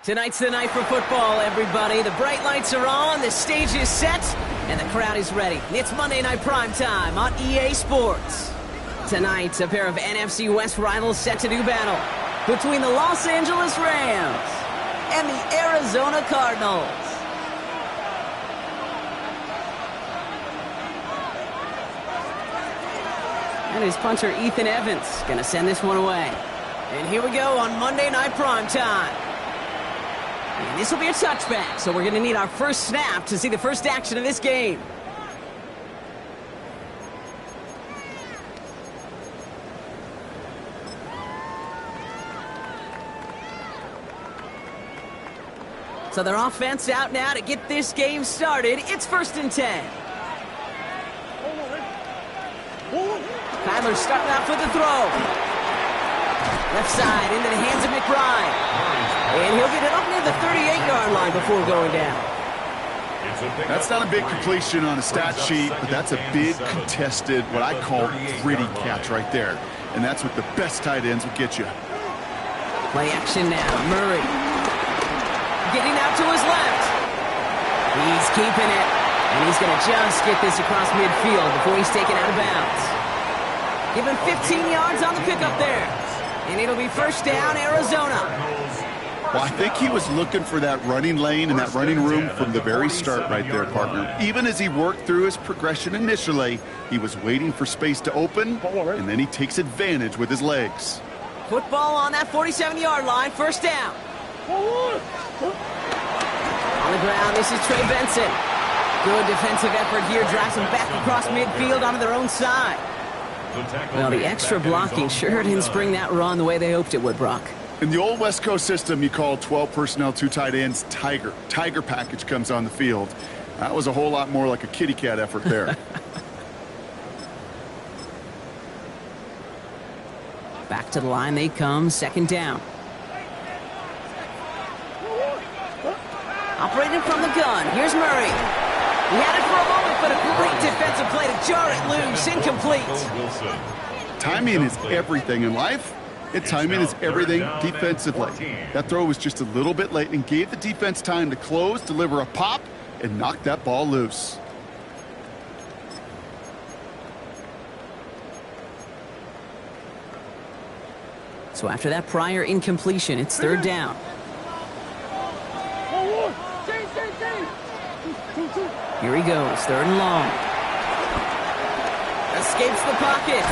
Tonight's the night for football, everybody. The bright lights are on, the stage is set, and the crowd is ready. It's Monday Night Prime Time on EA Sports. Tonight, a pair of NFC West rivals set to do battle between the Los Angeles Rams and the Arizona Cardinals. And his punter, Ethan Evans, gonna send this one away. And here we go on Monday Night Prime Time. And this will be a touchback, so we're going to need our first snap to see the first action of this game. So their offense out now to get this game started. It's 1st and 10. Kyler's starting off with the throw. Left side into the hands of McBride. And he'll get it up near the 38-yard line before going down. That's not a big completion on a stat sheet, but that's a big contested, what I call gritty catch right there. And that's what the best tight ends will get you. Play action now. Murray getting out to his left. He's keeping it. And he's going to just get this across midfield before he's taken out of bounds. Give him 15 yards on the pickup there. And it'll be first down, Arizona. Well, I think he was looking for that running lane and that running room from the very start right there, partner. Even as he worked through his progression initially, he was waiting for space to open, and then he takes advantage with his legs. Football on that 47-yard line, first down. On the ground, this is Trey Benson. Good defensive effort here, drives them back across midfield onto their own side. Well, the extra blocking sure didn't spring that run the way they hoped it would, Brock. In the old West Coast system, you call 12 personnel, 2 tight ends, Tiger. Tiger package comes on the field. That was a whole lot more like a kitty cat effort there. Back to the line they come, second down. Operating from the gun, here's Murray. He had it for a moment, but a great defensive play to jar it loose, incomplete. Timing is everything in life. And timing is everything defensively. That throw was just a little bit late and gave the defense time to close, deliver a pop, and knock that ball loose. So after that prior incompletion, it's third down. Here he goes, third and long. Escapes the pocket.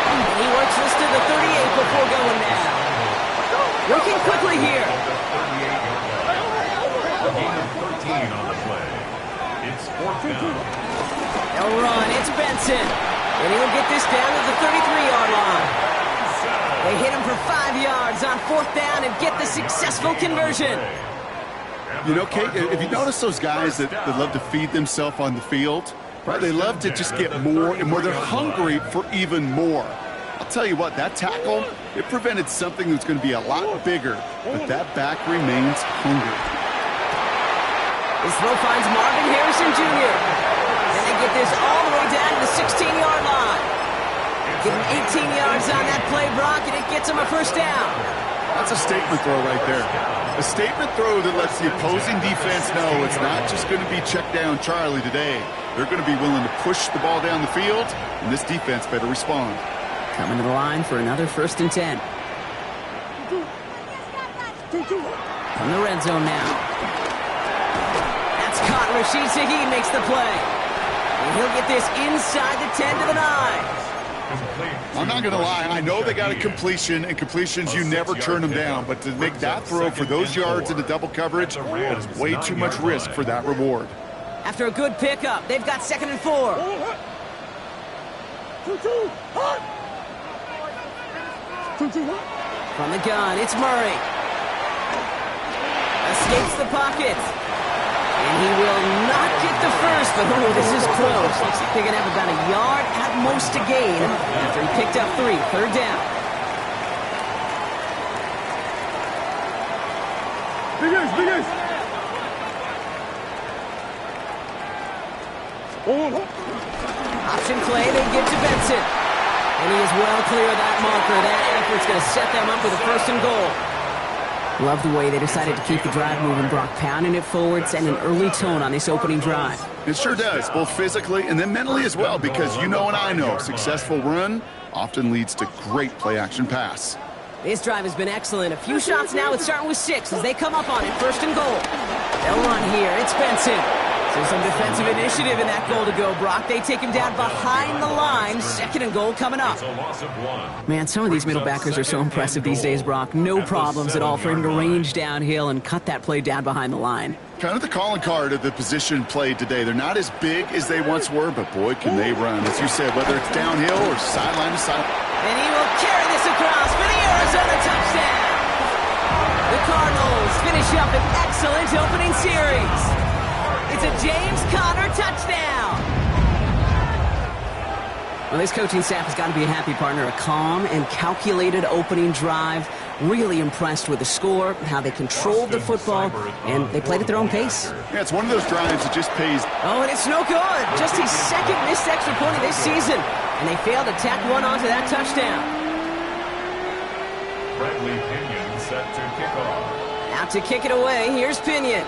And he works this to the 38 before going down. Working quickly here. They'll run. It's Benson. And he'll get this down to the 33-yard line. They hit him for 5 yards on 4th down and get the successful conversion. You know, Kate, if you notice those guys that love to feed themselves on the field, right? They love to just get more and more. They're hungry for even more. I'll tell you what, that tackle, it prevented something that's going to be a lot bigger, but that back remains hungry. His throw finds Marvin Harrison Jr. And they get this all the way down to the 16-yard line. Give him 18 yards on that play, Brock, and it gets him a first down. That's a statement throw right there. A statement throw that lets the opposing defense know it's not just going to be check down Charlie today. They're going to be willing to push the ball down the field, and this defense better respond. Coming to the line for another 1st and 10. From the red zone now. That's caught. Rashid Shaheed makes the play. And he'll get this inside the 10 to the 9. I'm not going to lie. I know they got a completion, and completions, you never turn them down. But to make that throw for those yards into double coverage, that is way too much risk for that reward. After a good pickup, they've got 2nd and 4. From the gun, it's Murray. Escapes the pocket. And he will not get the first, but this is close. Looks like they're going to have about a yard at most to gain after he picked up 3. Third down. Option play, they give to Benson. And he is well clear of that marker. That effort's going to set them up with a 1st and goal. Love the way they decided to keep the drive moving, Brock, pounding it forward, setting an early tone on this opening drive. It sure does, both physically and then mentally as well, because you know and I know, successful run often leads to great play-action pass. This drive has been excellent. A few shots now, it's starting with 6 as they come up on it, first and goal. They'll run here, it's Benson. So some defensive initiative in that goal to go, Brock. They take him down behind the line. Second and goal coming up. Man, some of these middle backers are so impressive these days, Brock. No problems at all for him to range downhill and cut that play down behind the line. Kind of the calling card of the position played today. They're not as big as they once were, but boy, can they run. As you said, whether it's downhill or sideline to sideline. And he will carry this across for the Arizona touchdown. The Cardinals finish up an excellent opening series. It's a James Conner touchdown. Well, this coaching staff has got to be a happy partner. A calm and calculated opening drive. Really impressed with the score, how they controlled the football, and they played at their own pace. Yeah, it's one of those drives that just pays. Oh, and it's no good. Just his second missed extra point of this season. And they failed to tack one onto that touchdown. Bradley Pinion set to kick off. Out to kick it away, here's Pinion.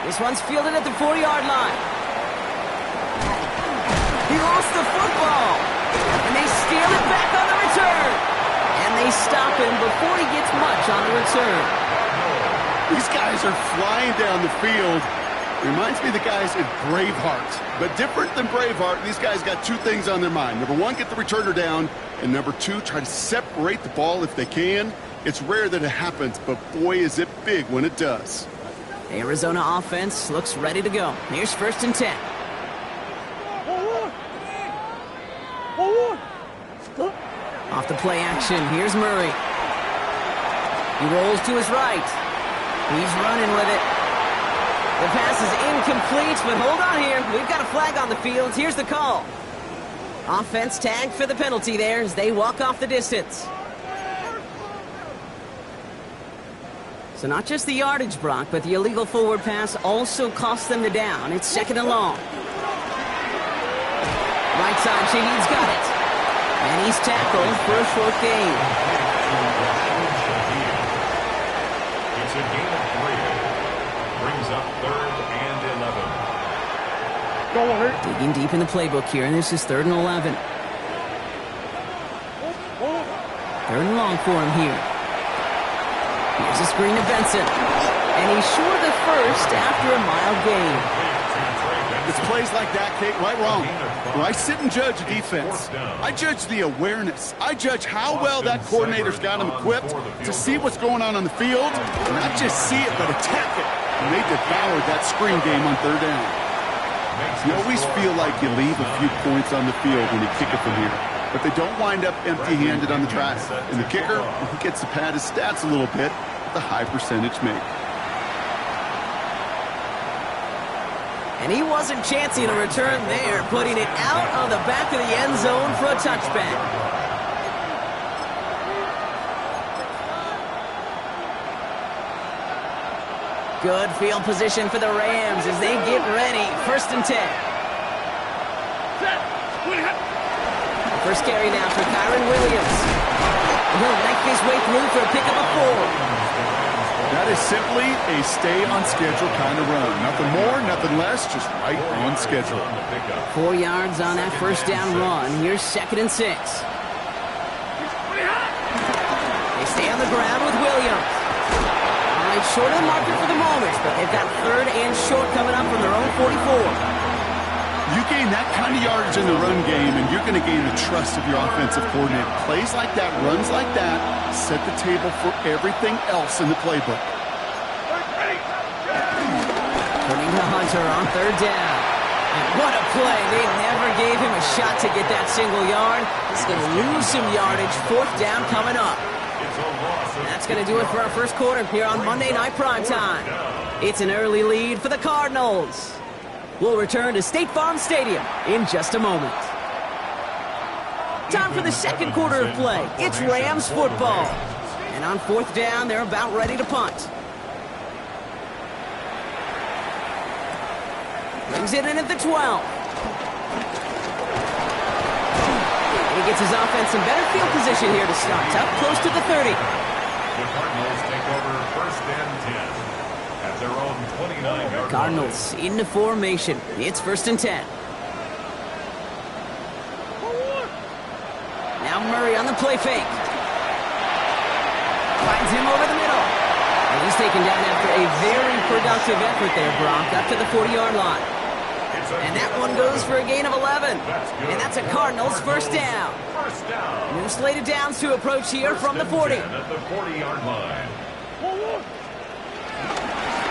This one's fielded at the 40-yard line. He lost the football. And they steal it back on the return. And they stop him before he gets much on the return. These guys are flying down the field. Reminds me of the guys in Braveheart. But different than Braveheart, these guys got two things on their mind. Number one, get the returner down. And number two, try to separate the ball if they can. It's rare that it happens, but boy, is it big when it does. The Arizona offense looks ready to go. Here's 1st and 10. Off the play action, here's Murray. He rolls to his right. He's running with it. The pass is incomplete, but hold on here. We've got a flag on the field. Here's the call. Offense tagged for the penalty there as they walk off the distance. So not just the yardage, Brock, but the illegal forward pass also cost them the down. It's 2nd and long. Right side, Shaheed's got it. And he's tackled for a short gain. It's a gain of 3. Brings up 3rd and 11. Digging deep in the playbook here, and this is 3rd and 11. 3rd and long for him here. Here's a screen to Benson. And he's short of the first after a mild gain. It's plays like that, Kate, right wrong. When I sit and judge defense, I judge the awareness. I judge how well that coordinator's got him equipped to see what's going on the field. Not just see it, but attack it. And they devoured that screen game on 3rd down. You always feel like you leave a few points on the field when you kick it from here. But they don't wind up empty-handed on the track. And the kicker, he gets to pad his stats a little bit with a high percentage make. And he wasn't chancing a return there, putting it out on the back of the end zone for a touchback. Good field position for the Rams as they get ready. 1st and 10. First carry now for Kyron Williams. And he'll make his way through for a pickup of 4. That is simply a stay-on-schedule kind of run. Nothing more, nothing less, just right on schedule. 4 yards on that 1st down run. Here's 2nd and 6. They stay on the ground with Williams. All right, short of the marker for the moment, but they've got 3rd and short coming up from their own 44. You gain that kind of yardage in the run game, and you're going to gain the trust of your offensive coordinator. Plays like that, runs like that, set the table for everything else in the playbook. Turning to Hunter on 3rd down. And what a play. They never gave him a shot to get that single yard. He's going to lose some yardage. 4th down coming up. That's going to do it for our first quarter here on Monday Night Primetime. It's an early lead for the Cardinals. We'll return to State Farm Stadium in just a moment. Time for the second quarter of play. It's Rams football. And on 4th down, they're about ready to punt. Brings it in at the 12. He gets his offense in better field position here to start, up close to the 30. The Cardinals take over 1st and 10 at their own 29-yard line. Cardinals into formation. It's 1st and 10. Now Murray on the play fake. Finds him over the middle. And he's taken down after a very productive effort there, Brock, up to the 40-yard line. And that one goes for a gain of 11. And that's a Cardinals first down. New slated downs to approach here from the 40. At the 40-yard line.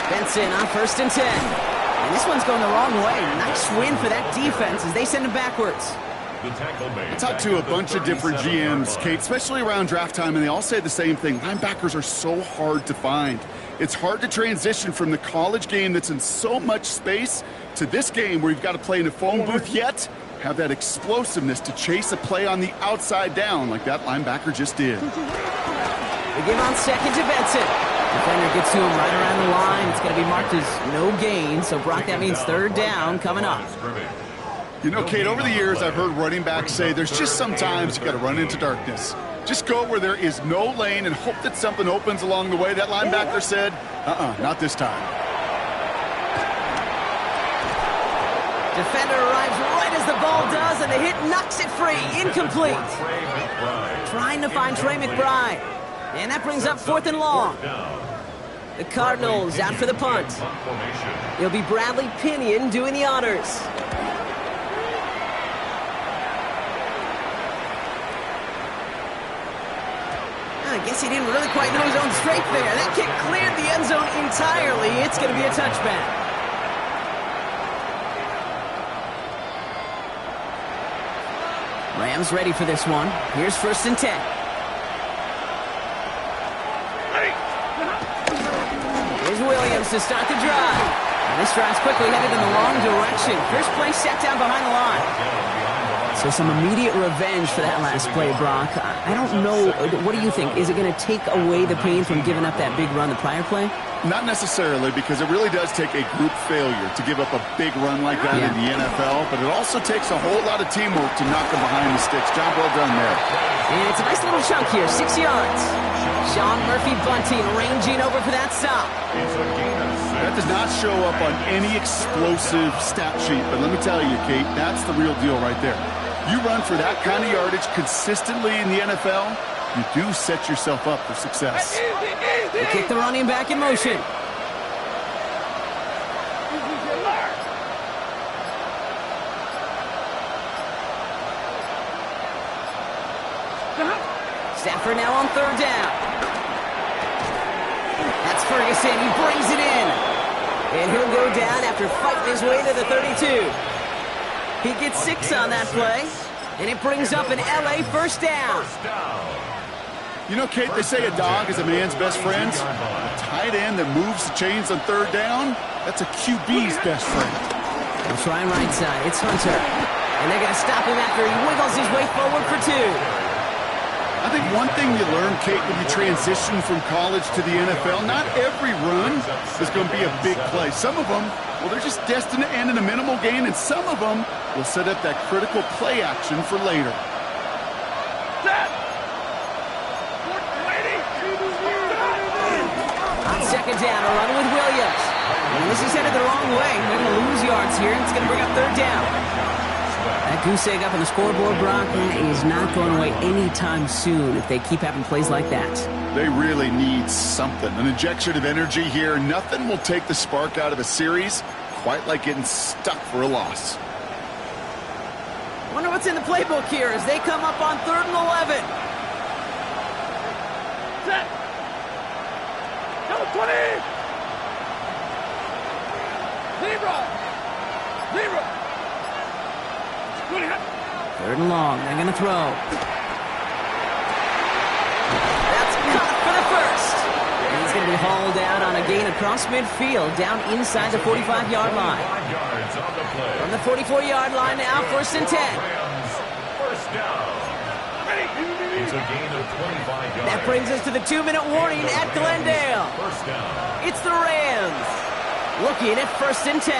Benson on 1st and 10. And this one's going the wrong way. Nice win for that defense as they send him backwards. I talked to a bunch of different GMs, Kate, especially around draft time, and they all say the same thing. Linebackers are so hard to find. It's hard to transition from the college game that's in so much space to this game where you've got to play in a phone booth, yet have that explosiveness to chase a play on the outside down like that linebacker just did. They give on 2nd to Benson. Defender gets to him right around the line. It's going to be marked as no gain, so Brock, that means 3rd down coming up. You know, Kate, over the years, I've heard running backs say there's just sometimes you got to run into darkness. Just go where there is no lane and hope that something opens along the way. That linebacker said, not this time. Defender arrives right as the ball does, and the hit knocks it free. Incomplete. Trying to find Trey McBride. And that brings up 4th and long. The Cardinals out for the punt. It'll be Bradley Pinion doing the honors. I guess he didn't really quite know his own strength there. That kick cleared the end zone entirely. It's going to be a touchback. Rams ready for this one. Here's 1st and 10. Here's Williams to start the drive. And this drive's quickly headed in the wrong direction. First play set down behind the line. So some immediate revenge for that last play, Brock. I don't know. What do you think? Is it going to take away the pain from giving up that big run the prior play? Not necessarily, because it really does take a group failure to give up a big run like that in the NFL, but it also takes a whole lot of teamwork to knock them behind the sticks. Job well done there. And it's a nice little chunk here, 6 yards. Sean Murphy-Bunting ranging over for that stop. That does not show up on any explosive stat sheet, but let me tell you, Kate, that's the real deal right there. You run for that kind of yardage consistently in the NFL, you do set yourself up for success. They kick the running back in motion. Stafford now on 3rd down. That's Ferguson. He brings it in. And he'll go down after fighting his way to the 32. He gets 6 on that play. And it brings up an LA first down. You know, Kate, they say a dog is a man's best friend. A tight end that moves the chains on 3rd down, that's a QB's best friend. They'll try right side. It's Hunter. And they're going to stop him after he wiggles his way forward for 2. I think one thing you learn, Kate, when you transition from college to the NFL, not every run is going to be a big play. Some of them, well, they're just destined to end in a minimal gain, and some of them will set up that critical play action for later. On 2nd down, a run with Williams. And this is headed the wrong way. They're going to lose yards here. It's going to bring up 3rd down. That goose egg up on the scoreboard, Brock, is not going away anytime soon if they keep having plays like that. They really need something. An injection of energy here. Nothing will take the spark out of a series quite like getting stuck for a loss. Wonder what's in the playbook here as they come up on 3rd and 11. Set. Number 20. Zero. 3rd and long. They're going to throw. That's caught for the first. And he's going to be hauled out on a gain across midfield down inside the 45-yard line. From the 44-yard line now, 1st and 10. First down. It's a gain of 25 yards. That brings us to the 2-minute warning at Glendale. First down. It's the Rams looking at 1st and 10.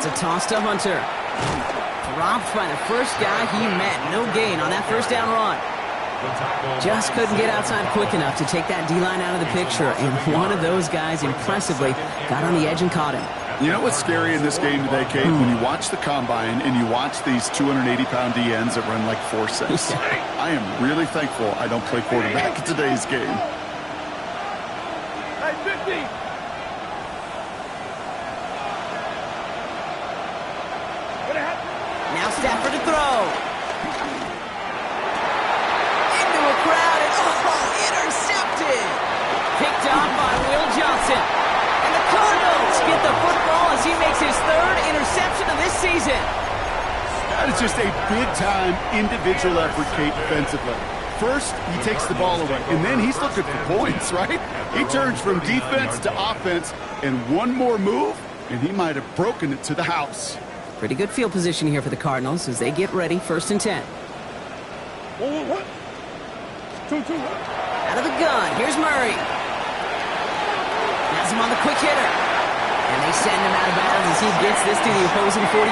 It's a toss to Hunter. Dropped by the first guy he met. No gain on that first down run. Just couldn't get outside quick enough to take that D-line out of the picture, and one of those guys impressively got on the edge and caught him. You know what's scary in this game today, Kate? When you watch the combine and you watch these 280-pound DNs that run like 4.6. I am really thankful I don't play quarterback in today's game. Hey, 50. Now Stafford to throw. Into a crowd and intercepted. Picked off by Will Johnson. And the Cardinals get the football as he makes his third interception of this season. That is just a big-time individual effort, Kate, defensively. First, he takes the ball away, and then he's looking for points, right? He turns from defense to offense, and one more move, and he might have broken it to the house. Pretty good field position here for the Cardinals as they get ready, 1st and 10. What? 2-2. Out of the gun, here's Murray. Has him on the quick hitter. And they send him out of bounds as he gets this to the opposing 45.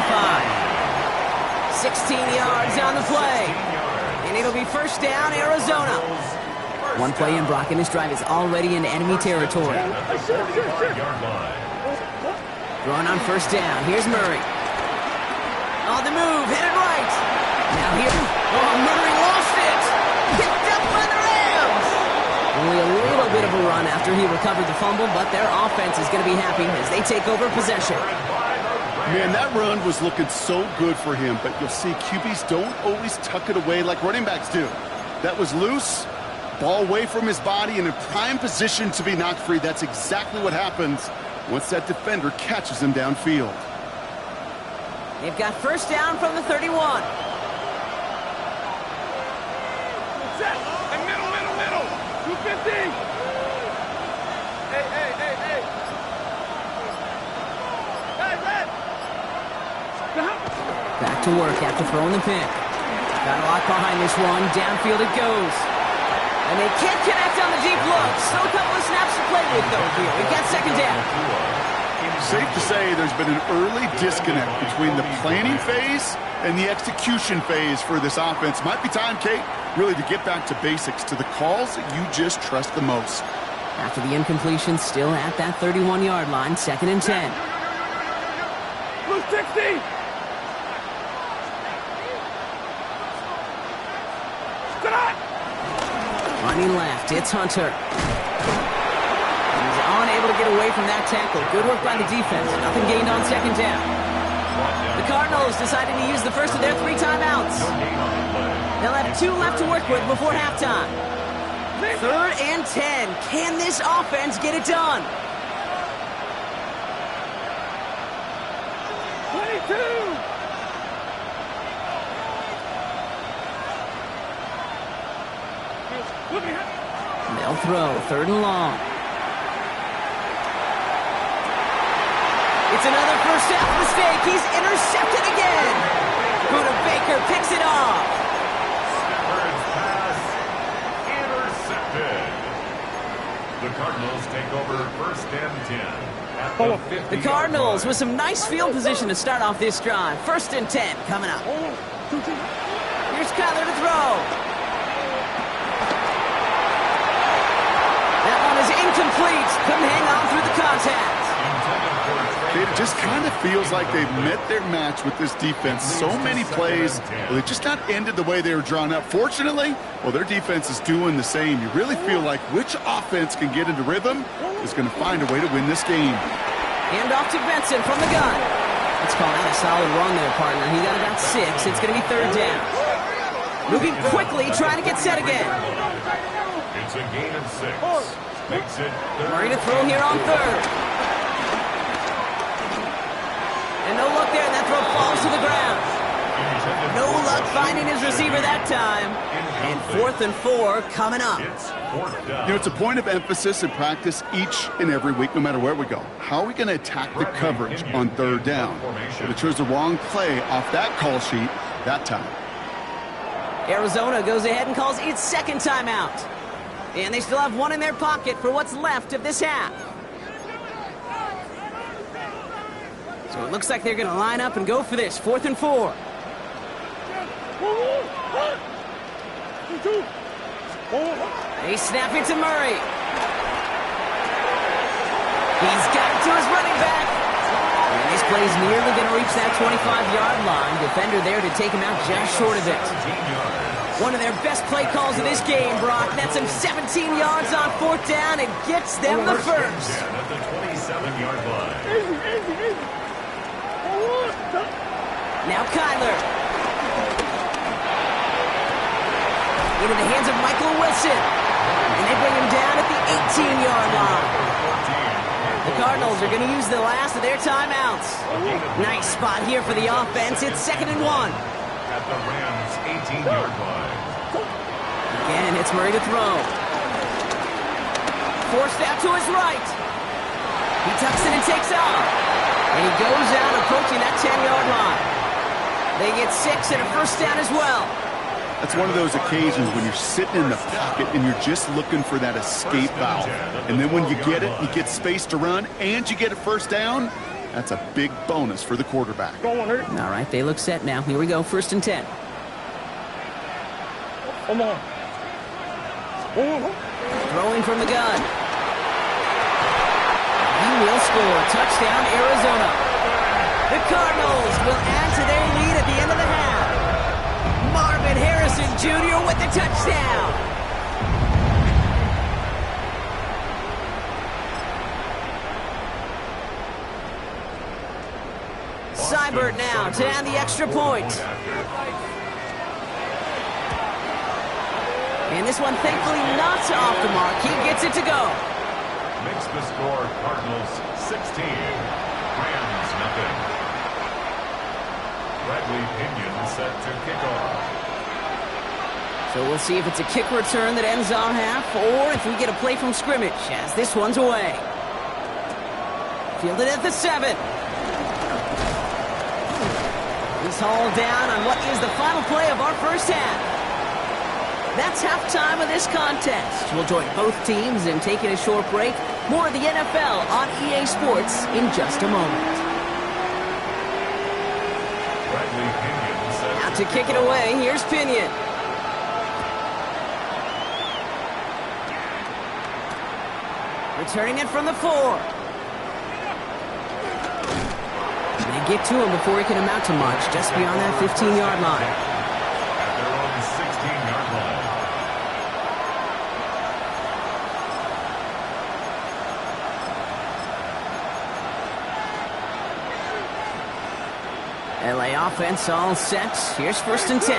16 yards on the play. And it'll be 1st down, Arizona. One play in, Brock, and this drive is already in enemy territory. Throwing on 1st down, here's Murray. On the move, headed right. Now here, Murray lost it. Picked up by the Rams. Only a little bit of a run after he recovered the fumble, but their offense is going to be happy as they take over possession. Man, that run was looking so good for him, but you'll see QBs don't always tuck it away like running backs do. That was loose, ball away from his body, and in prime position to be knocked free. That's exactly what happens once that defender catches him downfield. They've got 1st down from the 31. Set. And middle. 250. Hey. Hey, red. Back to work after throwing the pick. Got a lot behind this one. Downfield it goes. And they can't connect on the deep look. Still a couple of snaps to play with, though, here. We've got 2nd down. Safe to say there's been an early disconnect between the planning phase and the execution phase for this offense. Might be time, Kate, really to get back to basics, to the calls that you just trust the most. After the incompletion, still at that 31-yard line, 2nd and 10. Blue 60. Running left, it's Hunter. He's unable to get away from that tackle. Good work by the defense. Nothing gained on 2nd down. The Cardinals decided to use the first of their 3 timeouts. They'll have 2 left to work with before halftime. 3rd and 10. Can this offense get it done? 22. They'll throw 3rd and long. It's another first half mistake. He's intercepted again. Buda Baker picks it off. Stafford's pass intercepted. The Cardinals take over 1st and 10 at the 50-yard The Cardinals line. with some nice field position to start off this drive. 1st and 10 coming up. Here's Kyler to throw. That one is incomplete. Couldn't hang on through the contact. It just kind of feels like they've met their match with this defense. So many plays, well, they just not ended the way they were drawn up. Fortunately, well, their defense is doing the same. You really feel like which offense can get into rhythm is going to find a way to win this game. Hand off to Benson from the gun. Let's call that a solid run there, partner. He got about 6. It's going to be 3rd down. Moving quickly, trying to get set again. It's a gain of 6. Makes it Murray to throw here on 3rd. And no luck there, and that throw falls to the ground. No luck finding his receiver that time. And 4th and 4 coming up. It's 4th down. You know, it's a point of emphasis in practice each and every week, no matter where we go. How are we going to attack the coverage on 3rd down? Well, they chose the wrong play off that call sheet that time. Arizona goes ahead and calls its 2nd timeout. And they still have 1 in their pocket for what's left of this half. So it looks like they're going to line up and go for this. 4th and 4. They snap it to Murray. He's got it to his running back. And this play's nearly going to reach that 25-yard line. Defender there to take him out just short of it. One of their best play calls of this game, Brock. That's him 17 yards on 4th down and gets them the first. At the 27-yard line. Now Kyler. Into the hands of Michael Wilson. And they bring him down at the 18-yard line. The Cardinals are going to use the last of their timeouts. Nice spot here for the offense. It's 2nd and 1. At the Rams' 18-yard line. Again, it's Murray to throw. Forced out to his right. He tucks it and takes off. And he goes out approaching that 10-yard line. They get 6 and a first down as well. That's one of those occasions when you're sitting in the pocket and you're just looking for that escape valve. And then when you get it, you get space to run, and you get a first down. That's a big bonus for the quarterback. All right, they look set now. Here we go, 1st and 10. Come on. Throwing from the gun. He will score. Touchdown, Arizona. The Cardinals will add to their lead at the end of the half. Marvin Harrison Jr. with the touchdown. Seibert now to add the extra point. And this one thankfully not off the mark. He gets it to go. Makes the score Cardinals 16. Rams nothing. Bradley Pinion set to kick off. So we'll see if it's a kick return that ends our half, or if we get a play from scrimmage as this one's away. Fielded at the 7. He's hauled down on what is the final play of our first half. That's halftime of this contest. We'll join both teams in taking a short break. More of the NFL on EA Sports in just a moment. Bradley Pinion set Out to kick it away, here's Pinion. Returning it from the 4. And they get to him before he can amount to much, just beyond that 15-yard line. at their own 16-yard line. LA offense all set. Here's 1st and 10.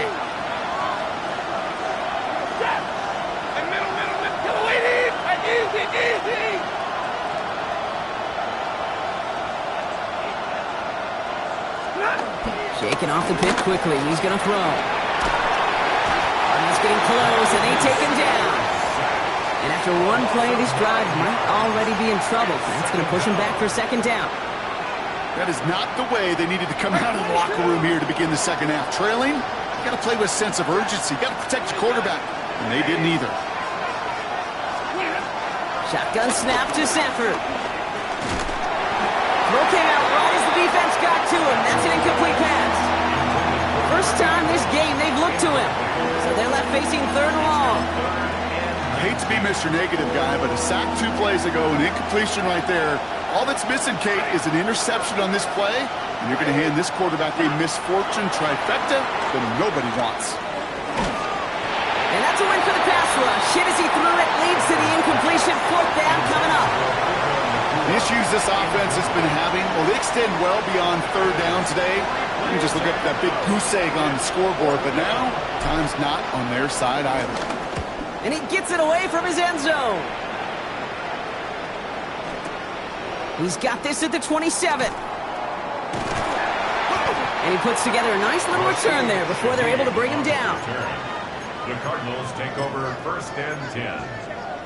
Shaking off the pit quickly. He's going to throw. And he's getting close, and they take him down. And after one play, this drive might already be in trouble. That's going to push him back for 2nd down. That is not the way they needed to come out of the locker room here to begin the second half. Trailing, you got to play with a sense of urgency. You got to protect your quarterback, and they didn't either. Shotgun snap to Sanford. Throw came out right as the defense got to him. That's an incomplete pass. First time this game they've looked to him. So they're left facing 3rd and long. I hate to be Mr. Negative guy, but a sack 2 plays ago, an incompletion right there. All that's missing, Kate, is an interception on this play, and you're going to hand this quarterback a misfortune trifecta that nobody wants. And that's a win for the pass rush. Hit as he threw it, leads to the incompletion. 4th down coming up. The issues this offense has been having, well, they extend well beyond 3rd down today. You can just look up that big goose egg on the scoreboard, but now, time's not on their side either. And he gets it away from his end zone. He's got this at the 27. And he puts together a nice little return there before they're able to bring him down. The Cardinals take over 1st and 10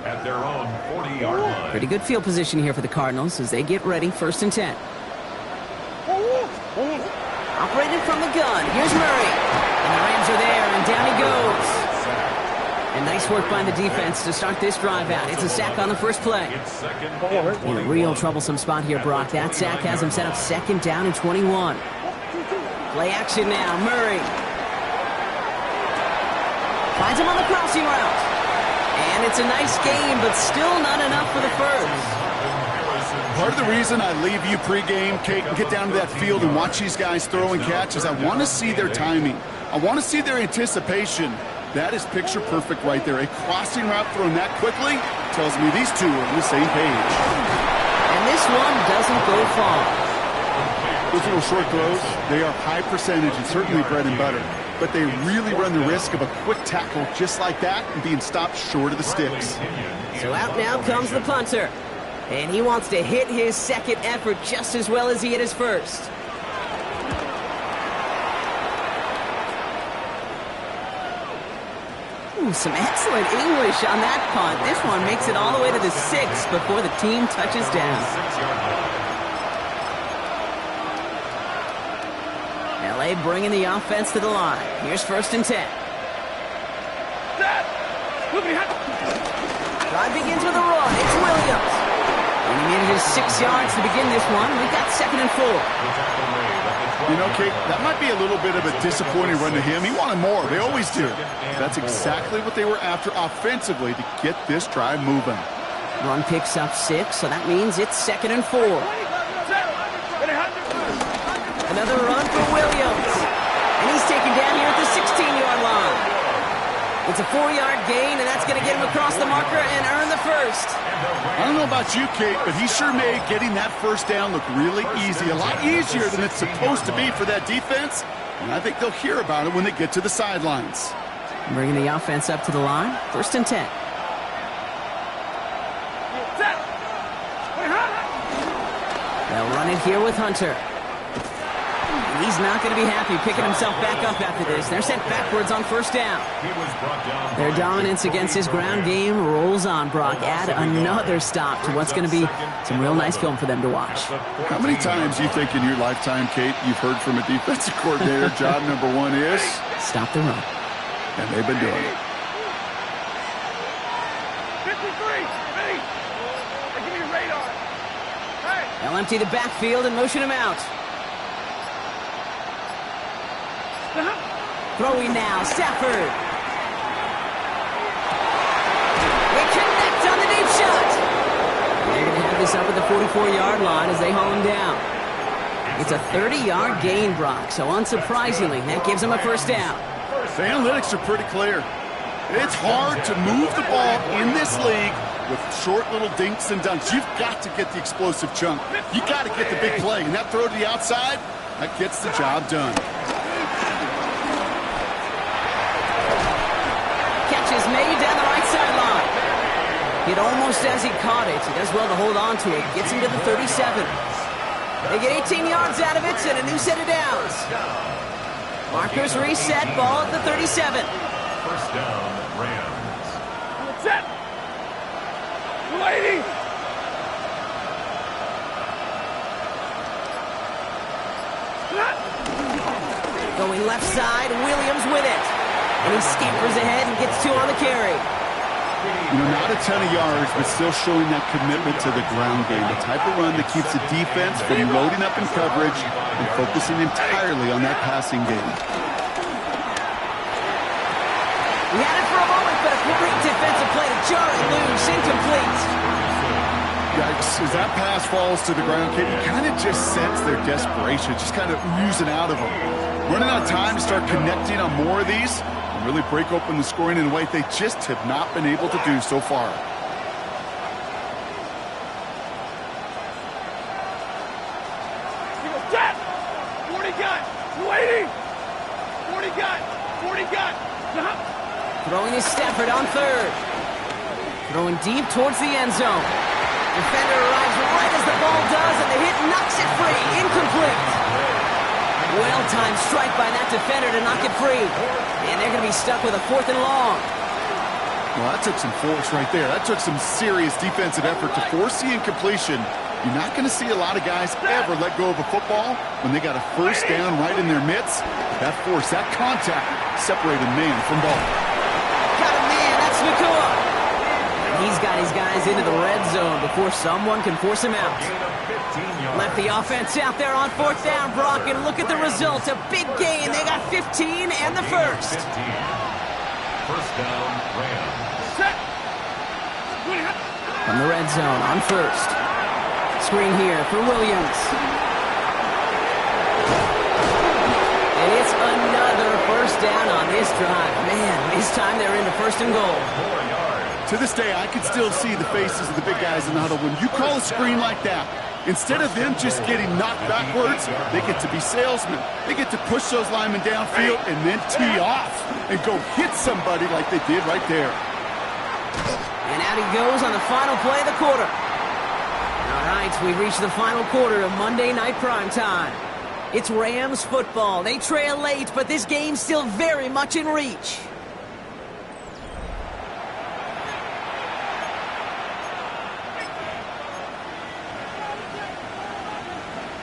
at their own 40-yard line. Pretty good field position here for the Cardinals as they get ready. 1st and 10. Operated from the gun. Here's Murray. And the Rams are there, and down he goes. And Nice work by the defense to start this drive out. It's a sack on the first play. In a real troublesome spot here, Brock. That sack has him set up 2nd down and 21. Play action now. Murray finds him on the crossing route. And it's a nice game, but still not enough for the first. Part of the reason I leave you pregame, Kate, and get down to that field and watch these guys throw and catch is I want to see their timing. I want to see their anticipation. That is picture perfect right there. A crossing route thrown that quickly tells me these two are on the same page. And this one doesn't go far. Those little short throws, they are high percentage and certainly bread and butter. But they really run the risk of a quick tackle just like that and being stopped short of the sticks. So out now comes the punter. And he wants to hit his second effort just as well as he hit his first. Ooh, some excellent English on that punt. This one makes it all the way to the 6 before the team touches down. LA bringing the offense to the line. Here's 1st and 10. Drive begins with a run. It's Williams. And he needed his 6 yards to begin this one. We've got 2nd and 4. You know, Kate, that might be a little bit of a disappointing run to him. He wanted more. They always do. That's exactly what they were after offensively to get this drive moving. Run picks up 6, so that means it's 2nd and 4. Another run for Williams. And he's taken down here at the 16-yard line. It's a 4-yard gain, and that's going to get him across the marker and earn the first. I don't know about you, Kate, but he sure made getting that first down look really easy. A lot easier than it's supposed to be for that defense. And I think they'll hear about it when they get to the sidelines. Bringing the offense up to the line. 1st and 10. They'll run it here with Hunter. He's not going to be happy picking himself back up after this. They're sent backwards on 1st down. Their dominance against his ground game rolls on, Brock. Add another stop to what's going to be some real nice film for them to watch. How many times do you think in your lifetime, Kate, you've heard from a defensive coordinator, job number 1 is? Stop the run. And they've been doing it. 53, ready? Give me your radar. Hey. They'll empty the backfield and motion him out. Throwing now, Stafford. They connect on the deep shot. They're going to have this up at the 44-yard line as they haul him down. It's a 30-yard gain, Brock, so unsurprisingly, that gives them a 1st down. The analytics are pretty clear. It's hard to move the ball in this league with short little dinks and dunks. You've got to get the explosive chunk. You got to get the big play, and that throw to the outside, that gets the job done. Catch is made down the right sideline. Hit almost as he caught it. He does well to hold on to it. Gets him to the 37. They get 18 yards out of it and a new set of downs. Markers reset, ball at the 37. 1st down, Rams. Set. Waiting. Going left side, Williams with it. And he scampers ahead and gets 2 on the carry. You know, not a ton of yards, but still showing that commitment to the ground game. The type of run that keeps the defense from loading up in coverage and focusing entirely on that passing game. He had it for a moment, but a great defensive play to jar it loose, incomplete. Yikes, as that pass falls to the ground, Kid, you kind of just sense their desperation, just kind of oozing out of them. Running out of time to start connecting on more of these and really break open the scoring in a way they just have not been able to do so far. Set. 40 gun. Waiting. 40 gun. 40 gun. Throwing is Stafford on 3rd. Throwing deep towards the end zone. Defender arrives right as the ball does, and the hit knocks it free. Incomplete. Well-timed strike by that defender to knock it free. And they're going to be stuck with a 4th and long. Well, that took some force right there. That took some serious defensive effort to force the incompletion. You're not going to see a lot of guys ever let go of a football when they got a 1st down right in their midst. That force, that contact, separated man from ball. Got a man. That's Nakua. He's got his guys into the red zone before someone can force him out. Left the offense out there on 4th down, Brock, and look at the result. A big gain. They got 15 and the first. First down, Rams. From the red zone on 1st. Screen here for Williams. And it's another first down on this drive. Man, this time they're into 1st and goal. To this day, I can still see the faces of the big guys in the huddle. When you call a screen like that, instead of them just getting knocked backwards, they get to be salesmen. They get to push those linemen downfield and then tee off and go hit somebody like they did right there. And out he goes on the final play of the quarter. All right, we reach the final quarter of Monday Night Primetime. It's Rams football. They trail late, but this game's still very much in reach.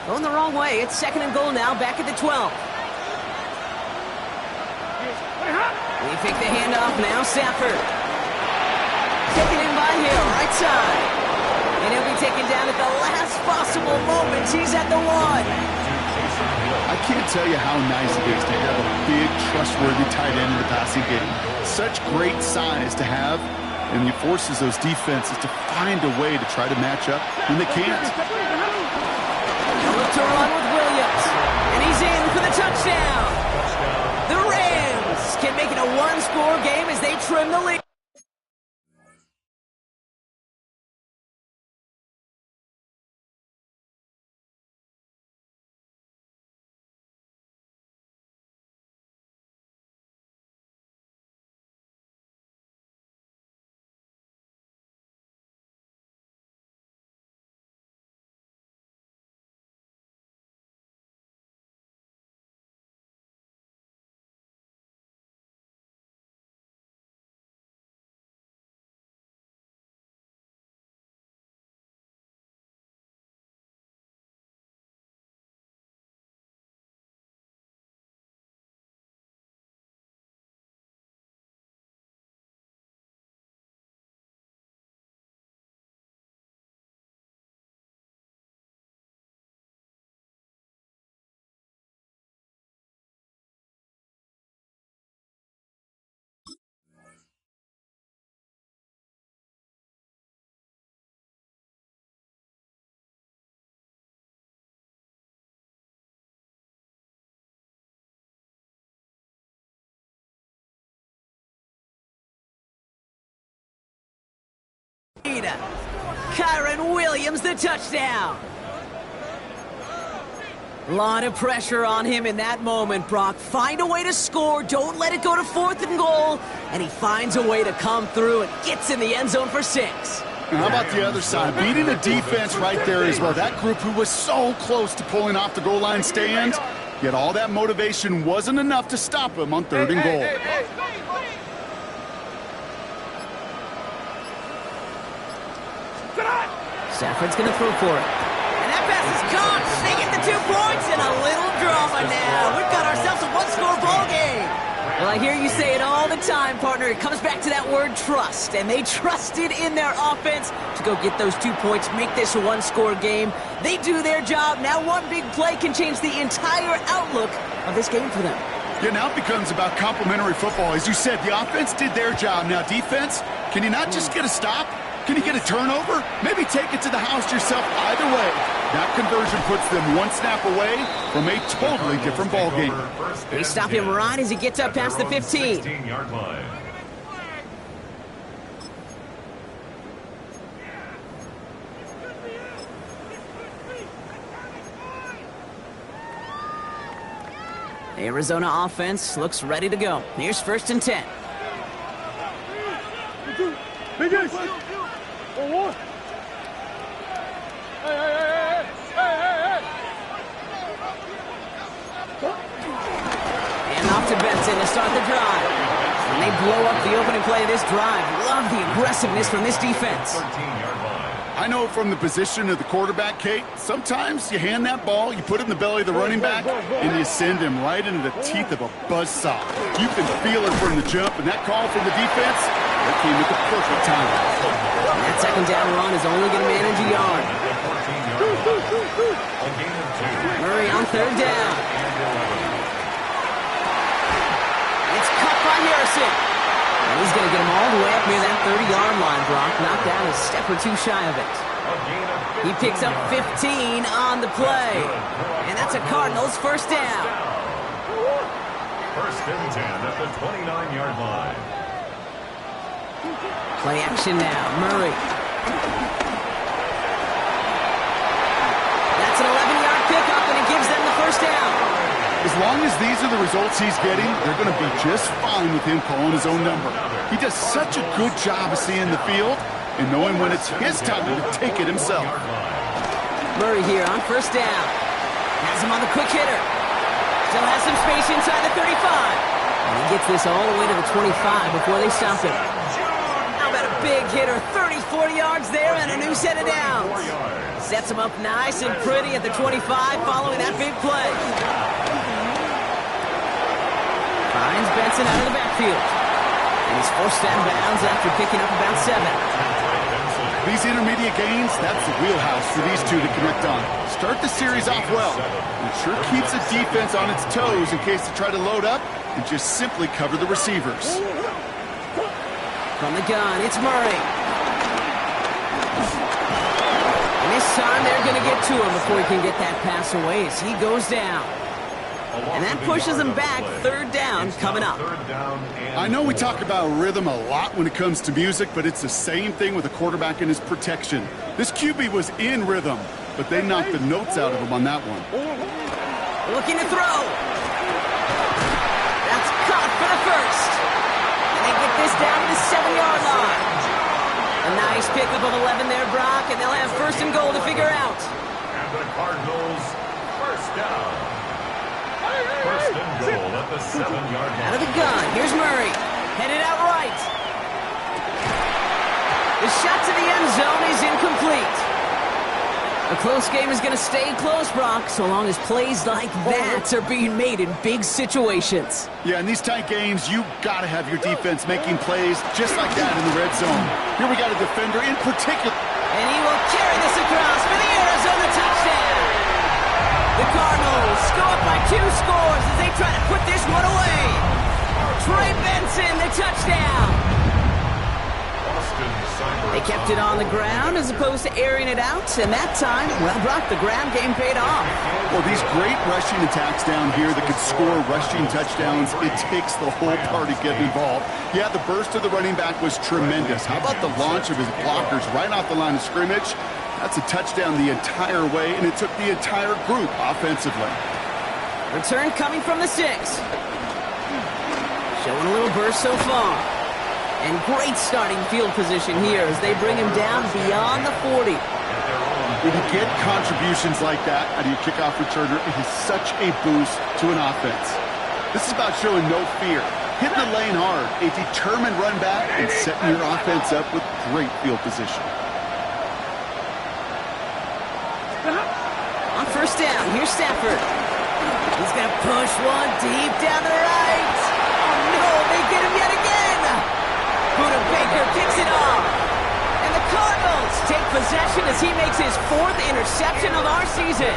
Going the wrong way. It's 2nd and goal now, back at the 12. We pick the handoff now, Stafford. Taken in by Hill, right side. And he'll be taken down at the last possible moment. He's at the 1. I can't tell you how nice it is to have a big, trustworthy tight end in the passing game. Such great size to have, and it forces those defenses to find a way to try to match up when they can't. Look to run with Williams, and he's in for the touchdown. The Rams can make it a one-score game as they trim the lead. Kyron Williams, the touchdown. A lot of pressure on him in that moment, Brock. Find a way to score. Don't let it go to 4th and goal. And he finds a way to come through and gets in the end zone for 6. And how about the other side? Beating the defense right there as well. That group who was so close to pulling off the goal line stand, yet all that motivation wasn't enough to stop him on 3rd and goal. Stafford's going to throw for it. And that pass is caught. They get the 2 points and a little drama now. We've got ourselves a one-score ball game. Well, I hear you say it all the time, partner. It comes back to that word trust. And they trusted in their offense to go get those 2 points, make this a one-score game. They do their job. Now one big play can change the entire outlook of this game for them. Yeah, now it becomes about complementary football. As you said, the offense did their job. Now defense, can you not just get a stop? Can you get a turnover? Maybe take it to the house yourself. Either way, that conversion puts them one snap away from a totally different ball game. They stop him right as he gets up past the 15. 16-yard line. The Arizona offense looks ready to go. Here's 1st and 10. And off to Benson to start the drive. And they blow up the opening play of this drive. Love the aggressiveness from this defense. 13-yard line. I know from the position of the quarterback, Kate, sometimes you hand that ball, you put it in the belly of the running back, and you send him right into the teeth of a buzzsaw. You can feel it from the jump, and that call from the defense, That came at the perfect time. That second down run is only going to manage a yard. Murray on third down. It's cut by Harrison. And he's going to get him all the way up near that 30-yard line, Brock. Knocked down a step or two shy of it. He picks up 15 on the play. And that's a Cardinals first down. First and 10 at the 29-yard line. Play action now. Murray. That's an 11-yard pickup, and it gives them the first down. As long as these are the results he's getting, they're going to be just fine with him calling his own number. He does such a good job of seeing the field and knowing when it's his time to take it himself. Murray here on first down. Has him on the quick hitter. Still has some space inside the 35. And he gets this all the way to the 25 before they stop him. How about a big hitter, 30, 40 yards there and a new set of downs. Sets him up nice and pretty at the 25 following that big play. Finds Benson out of the backfield. And he's forced out of bounds after picking up about 7. These intermediate gains, that's the wheelhouse for these two to connect on. Start the series off well. It sure keeps the defense on its toes in case they try to load up and just simply cover the receivers. From the gun, it's Murray. And this time they're going to get to him before he can get that pass away as he goes down. And that pushes him back. Third down coming up. I know we talk about rhythm a lot when it comes to music, but it's the same thing with a quarterback and his protection. This QB was in rhythm, but they knocked the notes out of him on that one. Looking to throw. That's caught for the first. And they get this down to the 7-yard line. A nice pickup of 11 there, Brock, and they'll have first and goal to figure out. And the Cardinals first down. First and goal at the 7-yard line. Out of the gun, here's Murray. Headed out right. The shot to the end zone is incomplete. A close game is going to stay close, Brock, so long as plays like that are being made in big situations. Yeah, in these tight games, you got to have your defense making plays just like that in the red zone. Here we got a defender in particular. And he will carry this across for the Arizona touchdown. The Cardinals go up by 2 scores as they try to put this one away. Trey Benson, the touchdown. They kept it on the ground as opposed to airing it out, and that time, well, Brock, the ground game paid off. Well, these great rushing attacks down here that could score rushing touchdowns, it takes the whole party getting involved. Yeah, the burst of the running back was tremendous. How about the launch of his blockers right off the line of scrimmage? That's a touchdown the entire way, and it took the entire group offensively. Return coming from the 6. Showing a little burst so far. And great starting field position here as they bring him down beyond the 40. When you get contributions like that out of your kickoff returner, it is such a boost to an offense. This is about showing no fear, hitting the lane hard, a determined run back, and setting your offense up with great field position. On first down, here's Stafford. He's going to push one deep down the right. Oh, no, they get him yet again. Buda Baker kicks it off. And the Cardinals take possession as he makes his 4th interception of our season.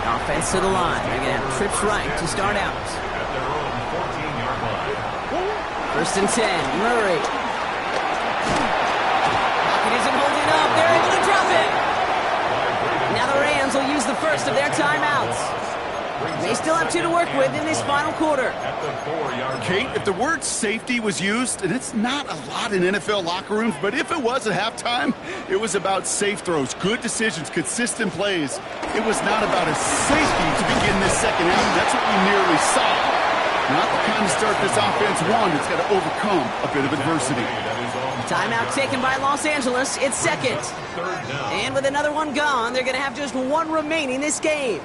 Offense to the line. They're going to have trips right to start out. At their own 14-yard line. First and 10, Murray. Pocket isn't holding up. They're able to drop it. Now the Rams will use the first of their timeouts. They still have 2 to work with in this final quarter. Kate, if the word safety was used, and it's not a lot in NFL locker rooms, but if it was at halftime, it was about safe throws, good decisions, consistent plays. It was not about a safety to begin this second half. That's what we nearly saw. Not the kind of start this offense wanted. It's got to overcome a bit of adversity. Timeout taken by Los Angeles. It's second. And with another one gone, they're going to have just 1 remaining this game.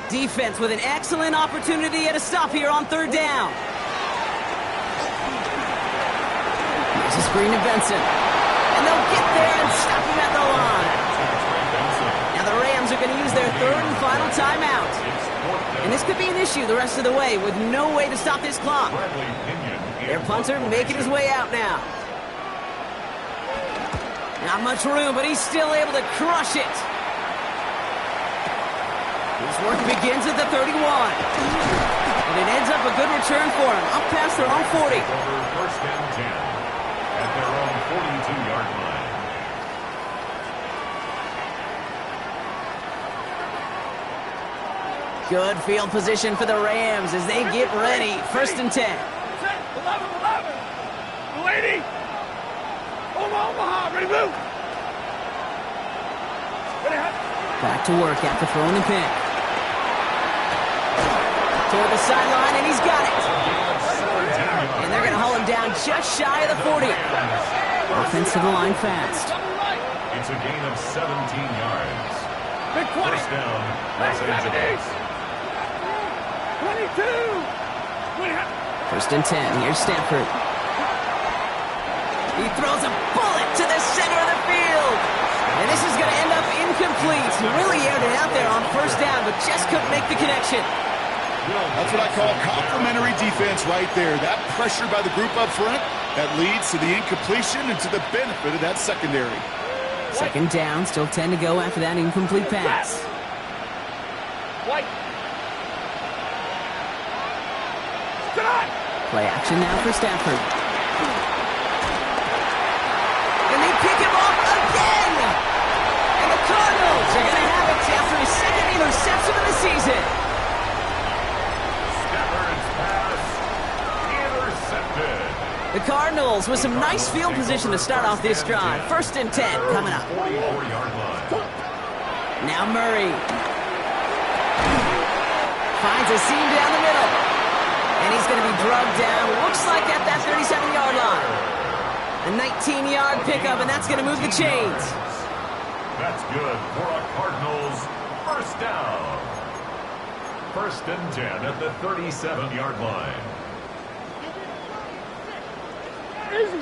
Defense with an excellent opportunity at a stop here on third down. There's a screen to Benson. And they'll get there and stop him at the line. Now the Rams are going to use their 3rd and final timeout. And this could be an issue the rest of the way with no way to stop this clock. Their punter making his way out now. Not much room, but he's still able to crush it. His work begins at the 31. And it ends up a good return for him, up past their own 40. First and 10 at their own 42-yard line. Good field position for the Rams as they get ready. First and 10. 11, 280. Omaha, ready, move. Back to work after throwing the pick. Toward the sideline, and he's got it. And they're going to haul him down just shy of the 40. Offense to the line fast. It's a gain of 17 yards. Big 20. First down, Los Angeles. 22. First and 10. Here's Stafford. He throws a bullet to the center of the field. And this is going to end up incomplete. He really aired it out there on first down, but just couldn't make the connection. That's what I call complimentary defense right there. That pressure by the group up front, that leads to the incompletion and to the benefit of that secondary. Second down, still 10 to go after that incomplete pass. White. Play action now for Stafford. And they pick him off again! And the Cardinals are going to have it after his second interception of the season. Stafford's pass intercepted. The Cardinals with some nice field position to start off this drive. First and 10 coming up. 44-yard line. Now Murray. Finds a seam down the middle. And he's going to be drugged down. Looks like at that 37-yard line. A 19-yard pickup, and that's going to move the chains. That's good for a Cardinals first down. First and 10 at the 37-yard line. Easy.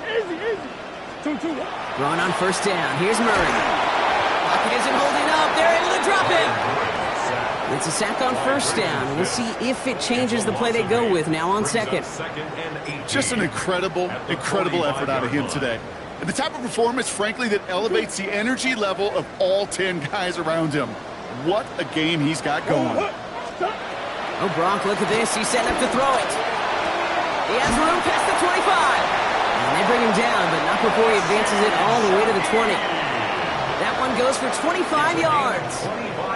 2-2. Throwing on first down. Here's Murray. Pocket isn't holding up. They're able to drop it. It's a sack on first down. We'll see if it changes the play they go with now on second. Just an incredible effort out of him today. And the type of performance, frankly, that elevates the energy level of all 10 guys around him. What a game he's got going. Oh, Gronk, look at this. He's setting up to throw it. He has room past the 25. And they bring him down, but not before he advances it all the way to the 20. That one goes for 25 yards.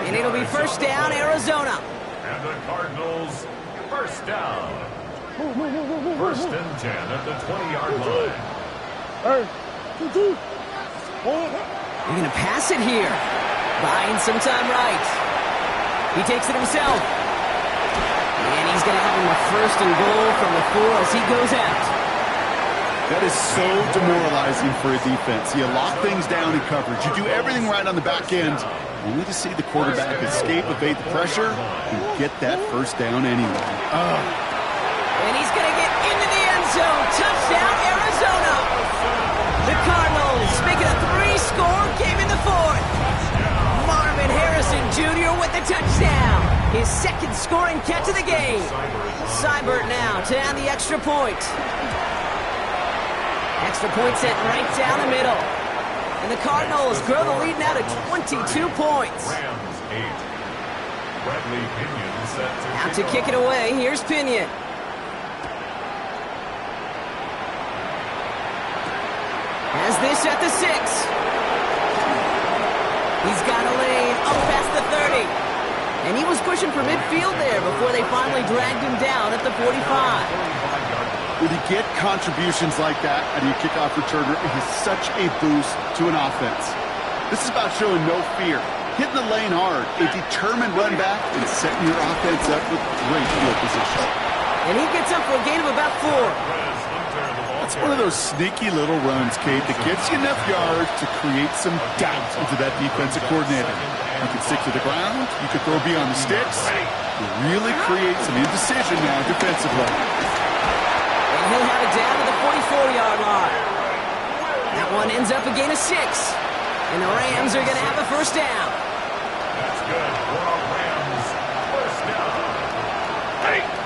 And it'll be first down, Arizona. And the Cardinals first down. First and 10 at the 20-yard line. They're going to pass it here. Buying some time right. He takes it himself. And he's going to have him a first and goal from the 4 as he goes out. That is so demoralizing for a defense. You lock things down in coverage. You do everything right on the back end. Only to see the quarterback escape, evade the pressure, and get that first down anyway. And he's going to get into the end zone. Touchdown, Arizona. The Cardinals make it a 3-score game in the 4th. Marvin Harrison Jr. with the touchdown. His second scoring catch of the game. Seibert now to add the extra point. Extra point sent right down the middle. And the Cardinals grow the lead now to 22 points. Rams 8. Bradley Pinion set to Out to kick it away. Here's Pinion. Has this at the 6. He's got a lane up past the 30. And he was pushing for midfield there before they finally dragged him down at the 45. When you get contributions like that out of your kickoff returner, it is such a boost to an offense. This is about showing no fear, hitting the lane hard, a determined run back, and setting your offense up with great field position. And he gets up for a gain of about 4. That's one of those sneaky little runs, Kate, that gets you enough yards to create some doubt into that defensive coordinator. You can stick to the ground, you can throw beyond the sticks, you really create some indecision now defensively. He'll have it down to the 44-yard line. That one ends up a gain of 6. And the Rams are going to have a first down. That's good for a Rams first down.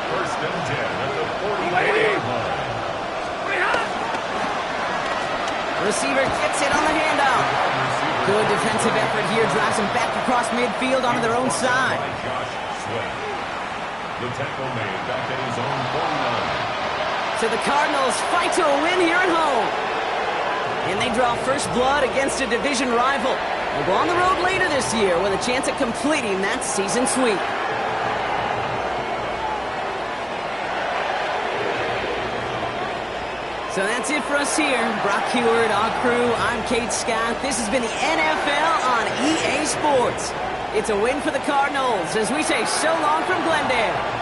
First and 10 at the 40-yard line. receiver gets it on the handoff. Good defensive effort here, drives him back across midfield onto their own side. The tackle made back at his own 49. So the Cardinals fight to a win here at home. And they draw first blood against a division rival. They'll go on the road later this year with a chance at completing that season sweep. So that's it for us here. Brock Heward, our crew, I'm Kate Scott. This has been the NFL on EA Sports. It's a win for the Cardinals as we say so long from Glendale.